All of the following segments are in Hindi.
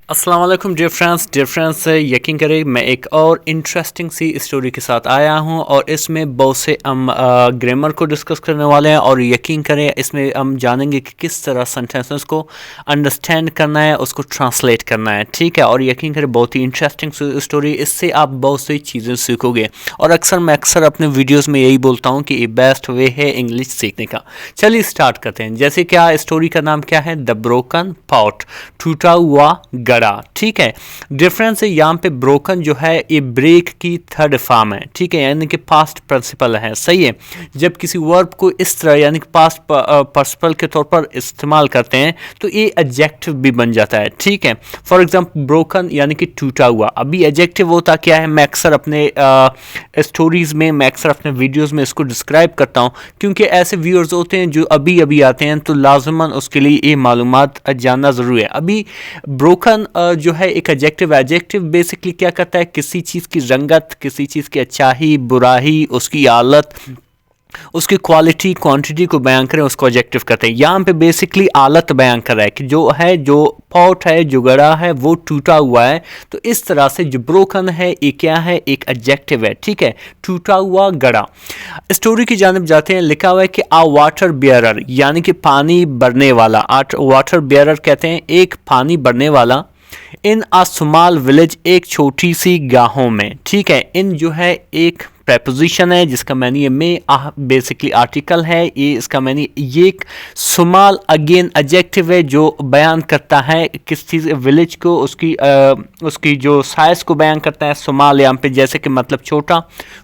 अस्सलाम वालेकुम डियर फ्रेंड्स यकीन करें मैं एक और इंटरेस्टिंग सी स्टोरी के साथ आया हूं और इसमें बहुत से हम ग्रामर को डिस्कस करने वाले हैं और यकीन करें इसमें हम जानेंगे कि किस तरह सेंटेंसेस को अंडरस्टैंड करना है, उसको ट्रांसलेट करना है। ठीक है, और यकीन करें बहुत ही इंटरेस्टिंग स्टोरी, इससे आप बहुत सी चीज़ें सीखोगे। और मैं अक्सर अपने वीडियोज़ में यही बोलता हूँ कि ये बेस्ट वे है इंग्लिश सीखने का। चलिए स्टार्ट करते हैं। जैसे क्या स्टोरी का नाम क्या है, द ब्रोकन पॉट, टूटा हुआ गड़ा। ठीक है, डिफरेंस है यहाँ पे ब्रोकन जो है ये ब्रेक की थर्ड फॉर्म है। ठीक है, यानी कि पास्ट प्रिंसिपल है। सही है, जब किसी वर्ब को इस तरह यानी कि पास्ट प्रिंसिपल के तौर पर इस्तेमाल करते हैं तो ये एडजेक्टिव भी बन जाता है। ठीक है, फॉर एग्जांपल ब्रोकन यानी कि टूटा हुआ। अभी एडजेक्टिव होता क्या है, मैं अक्सर अपने स्टोरीज में, मैं अक्सर अपने वीडियोस में इसको डिस्क्राइब करता हूँ, क्योंकि ऐसे व्यूअर्स होते हैं जो अभी अभी आते हैं तो लाजमन उसके लिए ये मालूमात जानना ज़रूरी है। अभी ब्रोकन जो है एक एडजेक्टिव बेसिकली क्या करता है, किसी चीज़ की रंगत, किसी चीज़ की अच्छाई बुराई, उसकी हालत, उसकी क्वालिटी क्वांटिटी को बयान करें, उसको एडजेक्टिव कहते हैं। यहाँ पे बेसिकली हालत बयान कर रहा है कि जो है, जो पॉट है, जो गड़ा है वो टूटा हुआ है। तो इस तरह से जो ब्रोकन है ये क्या है, एक एडजेक्टिव है। ठीक है, टूटा हुआ गड़ा। स्टोरी की जानिब जाते हैं। लिखा हुआ है कि आ वाटर बियरर यानी कि पानी भरने वाला, वाटर बियरर कहते हैं एक पानी भरने वाला, इन अ स्मॉल विलेज एक छोटी सी गांवों में। ठीक है, इन जो है एक प्रेपोजिशन है जिसका मैंने ये में बेसिकली आर्टिकल है, ये इसका मैंने ये एक स्मॉल अगेन एडजेक्टिव है जो बयान करता है किस चीज़, विलेज को, उसकी जो साइज को बयान करता है। स्मॉल यहाँ पे जैसे कि मतलब छोटा,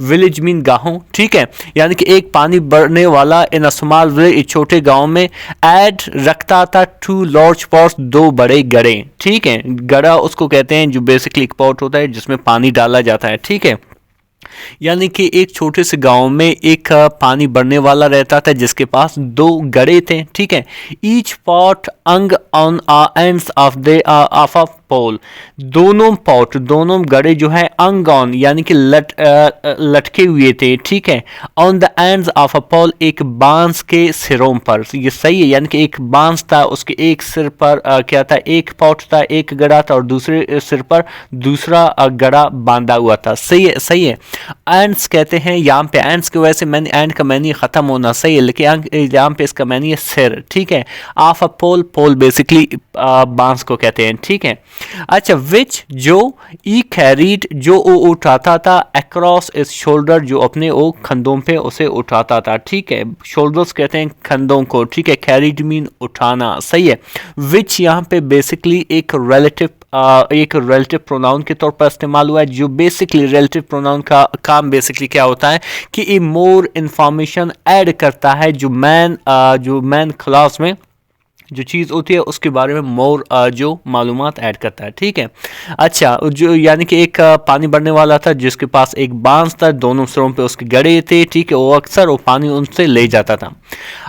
विलेज मीन गाँव। ठीक है, यानी कि एक पानी भरने वाला इन अ स्मॉल विलेज एक छोटे गाँव में ऐड रखता था टू लार्ज पॉट्स दो बड़े गड़े। ठीक है, गड़ा उसको कहते हैं जो बेसिकली एक पॉट होता है जिसमें पानी डाला जाता है। ठीक है, यानी कि एक छोटे से गांव में एक पानी भरने वाला रहता था जिसके पास दो गड़े थे। ठीक है, each pot hung on ends of the of a pole, दोनों पॉट, दोनों गड़े जो है अंग ऑन यानी कि लटके हुए थे। ठीक है, on the ends of a pole एक बांस के सिरों पर। ये सही है, यानी कि एक बांस था, उसके एक सिर पर क्या था, एक पॉट था, एक गड़ा था और दूसरे सिर पर दूसरा गड़ा बांधा हुआ था। सही है, सही है। एंड्स कहते हैं यहाँ पे, एंड्स की वजह से मैंने एंड का मैंने खत्म होना सही है, लेकिन यहाँ पे इसका मैंने ये सिर। ठीक है, of a pole, pole basically बांस को कहते हैं। ठीक है, अच्छा, विच जो ई कैरीड जो वो उठाता था, अक्रॉस इस शोल्डर जो अपने वो कंधों पे उसे उठाता था। ठीक है, शोल्डर्स कहते हैं कंधों को। ठीक है, कैरीड मीन उठाना। सही है, विच यहाँ पे बेसिकली एक रिलेटिव प्रोनाउन के तौर पर इस्तेमाल हुआ है। जो बेसिकली रिलेटिव प्रोनाउन का काम बेसिकली क्या होता है कि ये मोर इंफॉर्मेशन ऐड करता है जो मैन क्लास में जो चीज़ होती है उसके बारे में मोर जो मालूमात ऐड करता है। ठीक है, अच्छा, जो यानी कि एक पानी भरने वाला था जिसके पास एक बांस था, दोनों सिरों पे उसके गड़े थे। ठीक है, वो अक्सर वो पानी उनसे ले जाता था।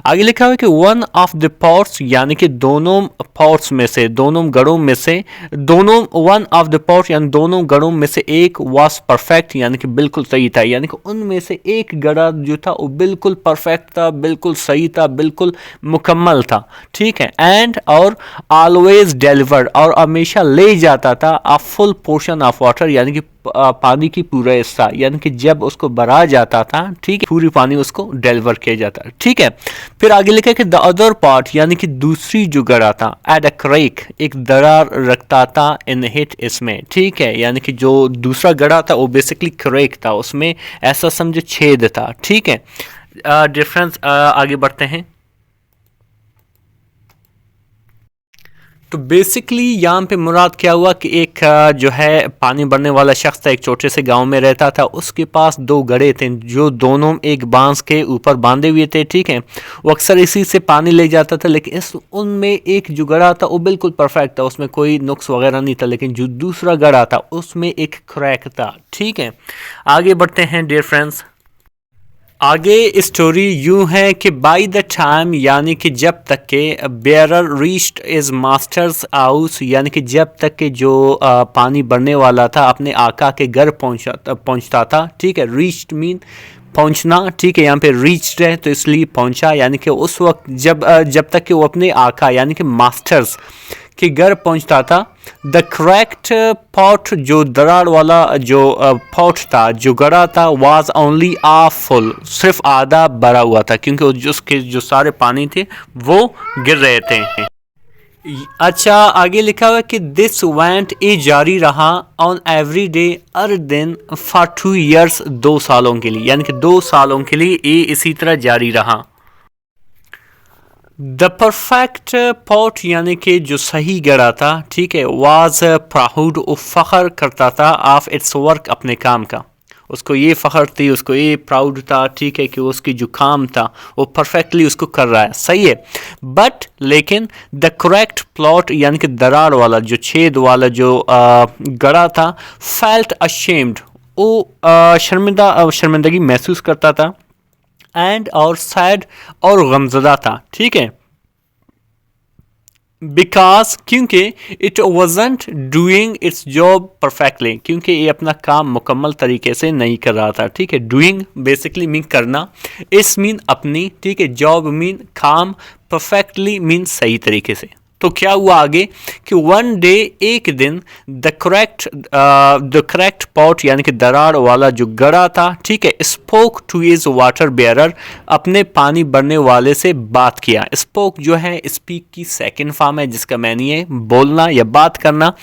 आगे लिखा हुआ है कि वन ऑफ द पॉट्स यानी कि दोनों पॉट्स में से, दोनों गड़ों में से, दोनों वन ऑफ द पॉट्स यानी दोनों गड़ों में से एक वाज परफेक्ट यानी कि बिल्कुल सही था, यानी कि उनमें से एक गड़ा जो था वो बिल्कुल परफेक्ट था, बिल्कुल सही था, बिल्कुल मुकम्मल था। ठीक है, एंड और ऑलवेज डिलीवर्ड और हमेशा ले जाता था a full portion of water यानी कि पानी की पूरा हिस्सा, यानी कि जब उसको भरा जाता था, ठीक है, पूरी पानी उसको डिलीवर किया जाता। ठीक है, फिर आगे लिखा है कि द अदर पार्ट यानी कि दूसरी जो गड़ा था, एड अ क्रेक एक दरार रखता था इन हिट इसमें। ठीक है, यानी कि जो दूसरा गड़ा था वो बेसिकली क्रेक था, उसमें ऐसा समझो छेद था। ठीक है, डिफरेंस आगे बढ़ते हैं। तो बेसिकली यहाँ पे मुराद क्या हुआ कि एक जो है पानी भरने वाला शख्स था, एक छोटे से गांव में रहता था, उसके पास दो घड़े थे जो दोनों एक बांस के ऊपर बांधे हुए थे। ठीक है, वो अक्सर इसी से पानी ले जाता था, लेकिन उनमें एक जो घड़ा था वो बिल्कुल परफेक्ट था, उसमें कोई नुक्स वगैरह नहीं था, लेकिन जो दूसरा घड़ा था उसमें एक क्रैक था। ठीक है, आगे बढ़ते हैं डियर फ्रेंड्स। आगे स्टोरी यूं है कि बाय द टाइम यानी कि जब तक के bearer reached is masters house यानी कि जब तक के जो पानी भरने वाला था अपने आका के घर पहुंचता था। ठीक है, रीच्ड मीन पहुंचना। ठीक है, यहाँ पे रीच्ड है तो इसलिए पहुंचा, यानी कि उस वक्त जब तक कि वो अपने आका यानी कि मास्टर्स कि घर पहुंचता था। द करेक्ट पॉट, जो दरार वाला जो पॉट था, जो गड़ा था, वाज ओनली हाफ फुल, सिर्फ आधा भरा हुआ था, क्योंकि उसके जो सारे पानी थे वो गिर रहे थे। अच्छा, आगे लिखा हुआ है कि दिस वेंट, ये जारी रहा, ऑन एवरी डे, हर दिन, फॉर 2 years, 2 सालों के लिए, यानी कि 2 सालों के लिए ये इसी तरह जारी रहा। द परफेक्ट पॉट, यानी कि जो सही गड़ा था, ठीक है, वाज प्राउड, फ़ख्र करता था, ऑफ इट्स वर्क, अपने काम का, उसको ये फ़ख्र थी, उसको ये प्राउड था, ठीक है, कि उसकी जो काम था वो परफेक्टली उसको कर रहा है, सही है। बट लेकिन द करेक्ट प्लॉट, यानी कि दरार वाला, जो छेद वाला जो गड़ा था, फेल्ट अशेम्ड, वो शर्मिंदगी महसूस करता था, एंड और सैड, और गमज़दा था, ठीक है, बिकॉज, क्योंकि it wasn't doing it's job perfectly, क्योंकि ये अपना काम मुकम्मल तरीके से नहीं कर रहा था, ठीक है। डूइंग बेसिकली मीन करना, इस मीन अपनी, ठीक है, जॉब मीन काम, परफेक्टली मीन सही तरीके से। तो क्या हुआ आगे कि वन डे, एक दिन, द करेक्ट पॉट, यानी कि दरार वाला जो गड़ा था, ठीक है, spoke to his water bearer, अपने पानी भरने वाले से बात किया। स्पोक जो है स्पीक की सेकंड फॉर्म है, जिसका मैंने है बोलना या बात करना।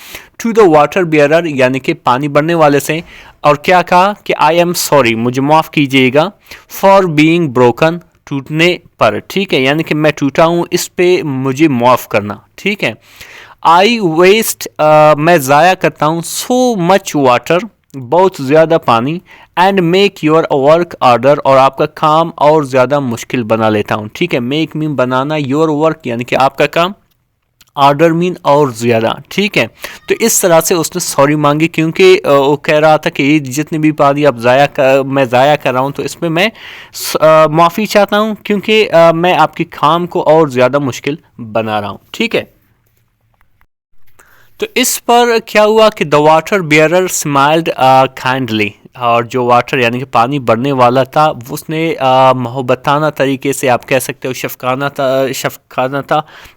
टू द वाटर बेयरर, यानी कि पानी भरने वाले से, और क्या कहा कि आई एम सॉरी, मुझे माफ़ कीजिएगा, फॉर बीइंग ब्रोकन, टूटने पर, ठीक है, यानी कि मैं टूटा हूँ, इस पे मुझे माफ़ करना, ठीक है। आई वेस्ट, मैं ज़ाया करता हूँ, सो मच वाटर, बहुत ज़्यादा पानी, and make your work order, और आपका काम और ज़्यादा मुश्किल बना लेता हूँ, ठीक है। Make mean banana, your work यानी कि आपका काम, ऑर्डर मीन और ज़्यादा, ठीक है। तो इस तरह से उसने सॉरी मांगी, क्योंकि वो कह रहा था कि ये जितनी भी पानी आप मैं ज़ाया कर रहा हूँ, तो इसमें मैं माफ़ी चाहता हूँ, क्योंकि मैं आपके काम को और ज़्यादा मुश्किल बना रहा हूँ, ठीक है। तो इस पर क्या हुआ कि the water bearer smiled kindly, और जो वाटर यानी कि पानी भरने वाला था, उसने मोहब्बताना तरीके से, आप कह सकते हो शफकाना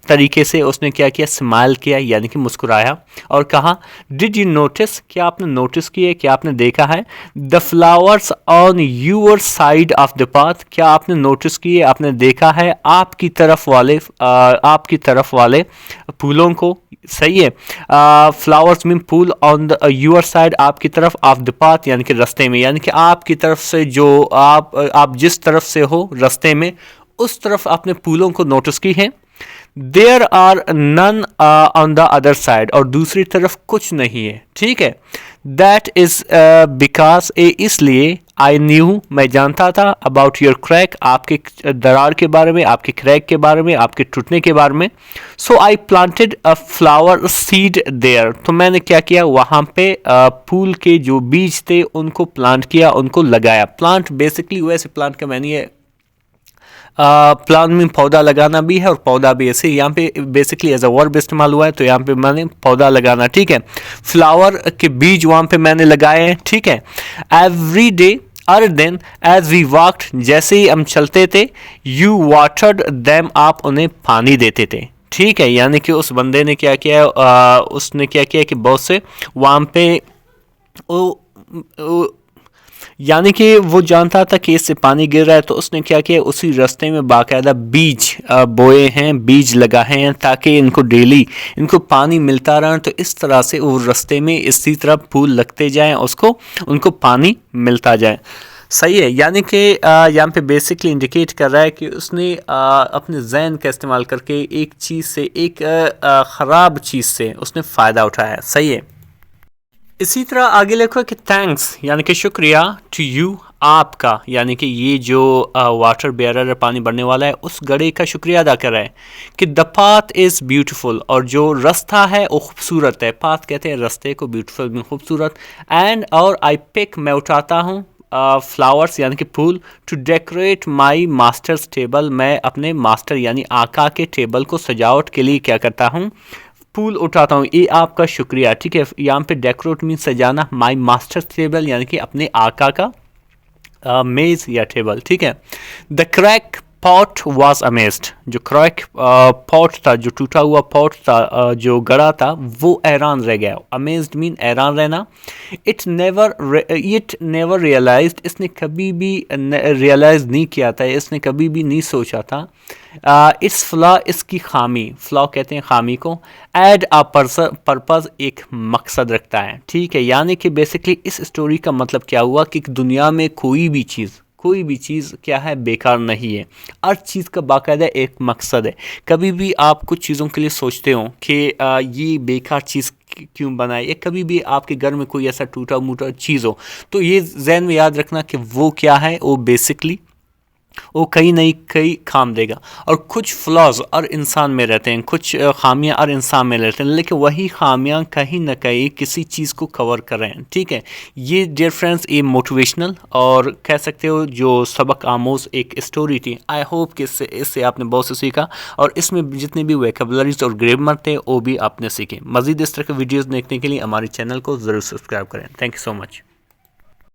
तरीके से उसने क्या किया, स्माइल किया, यानी कि मुस्कुराया, और कहा, डिड यू नोटिस, क्या आपने नोटिस किया, क्या आपने देखा है, the flowers on your side of the path, क्या आपने नोटिस किए, आपने देखा है आपकी तरफ वाले फूलों को, सही है। फ्लावर्स मीन फूल, ऑन द यूर साइड, आपकी तरफ, ऑफ द पाथ यानी कि रास्ते में, यानी कि आपकी तरफ से, जो आप जिस तरफ से हो रास्ते में, उस तरफ आपने फूलों को नोटिस की है। There are none on the other side, और दूसरी तरफ कुछ नहीं है, ठीक है। दैट इज बिकॉज, इसलिए, आई न्यू, मैं जानता था, अबाउट योर क्रैक, आपके दरार के बारे में, आपके क्रैक के बारे में, आपके टूटने के बारे में। So I planted a flower seed there, तो मैंने क्या किया, वहाँ पे फूल के जो बीज थे उनको प्लांट किया, उनको लगाया। प्लांट बेसिकली वैसे प्लांट का मैंने ये प्लांट में पौधा लगाना भी है, और पौधा भी, ऐसे यहाँ पे बेसिकली एज अ वर्ब इस्तेमाल हुआ है, तो यहाँ पे मैंने पौधा लगाना, ठीक है। फ्लावर के बीज वहाँ पे मैंने लगाए हैं, ठीक है। एवरी डे, हर दिन, एज वी वॉक्ड, जैसे ही हम चलते थे, यू वाटर्ड देम, आप उन्हें पानी देते थे, ठीक है। यानी कि उस बंदे ने क्या किया, उसने क्या किया कि बहुत से वहाँ पे यानी कि वो जानता था कि इससे पानी गिर रहा है, तो उसने क्या किया, उसी रास्ते में बाकायदा बीज बोए हैं, बीज लगाए हैं, ताकि इनको डेली इनको पानी मिलता रहे। तो इस तरह से वो रास्ते में इसी तरह फूल लगते जाएं, उनको पानी मिलता जाए, सही है। यानी कि यहाँ पे बेसिकली इंडिकेट कर रहा है कि उसने अपने जहन का इस्तेमाल करके एक चीज़ से, एक ख़राब चीज़ से उसने फ़ायदा उठाया, सही है। इसी तरह आगे लिखो कि थैंक्स, यानी कि शुक्रिया, टू यू, आपका, यानी कि ये जो वाटर बेयरर पानी भरने वाला है, उस गड़े का शुक्रिया अदा कर रहा है कि द पाथ इज़ ब्यूटीफुल, और जो रास्ता है वो खूबसूरत है। पाथ कहते हैं रास्ते को, ब्यूटीफुल में खूबसूरत। एंड, और आई पिक, मैं उठाता हूँ फ्लावर्स यानी कि फूल, to decorate my master's table, मैं अपने मास्टर यानी आका के टेबल को सजावट के लिए क्या करता हूँ, फूल उठाता हूँ। ये आपका शुक्रिया, ठीक है। यहाँ पे डेकोरेट मीन सजाना, माई मास्टर टेबल यानी कि अपने आका का मेज़ या टेबल, ठीक है। The crack pot was amazed, जो क्रैक पॉट था, जो टूटा हुआ पॉट था, जो गड़ा था, वो हैरान रह गया। अमेज्ड मीन हैरान रहना। इट नेवर रियलाइज्ड, इसने कभी भी रियलाइज नहीं किया था, इसने कभी भी नहीं सोचा था। इट्स फ्लॉ, इसकी खामी, फ्लॉ कहते हैं खामी को। एड अ पर्पस, एक मकसद रखता है, ठीक है। यानी कि बेसिकली इस स्टोरी का मतलब क्या हुआ कि दुनिया में कोई भी चीज़ क्या है, बेकार नहीं है। हर चीज़ का बाकायदा एक मकसद है। कभी भी आप कुछ चीज़ों के लिए सोचते हो कि ये बेकार चीज़ क्यों बनाए, या कभी भी आपके घर में कोई ऐसा टूटा मूटा चीज़ हो, तो ये जहन में याद रखना कि वो क्या है, वो बेसिकली वो कहीं नहीं कहीं काम देगा। और कुछ फ्लॉज और इंसान में रहते हैं, कुछ खामियां और इंसान में रहते हैं, लेकिन वही खामियां कहीं ना कहीं किसी चीज़ को कवर कर रहे हैं, ठीक है। ये डियर फ्रेंड्स ये मोटिवेशनल और कह सकते हो जो सबक आमोज एक स्टोरी थी। आई होप कि इससे आपने बहुत से सीखा, और इसमें जितने भी वोकैबुलरीज और ग्रामर थे वो भी आपने सीखे। मज़ीद इस तरह के वीडियोज़ देखने के लिए हमारे चैनल को ज़रूर सब्सक्राइब करें। Thank you so much.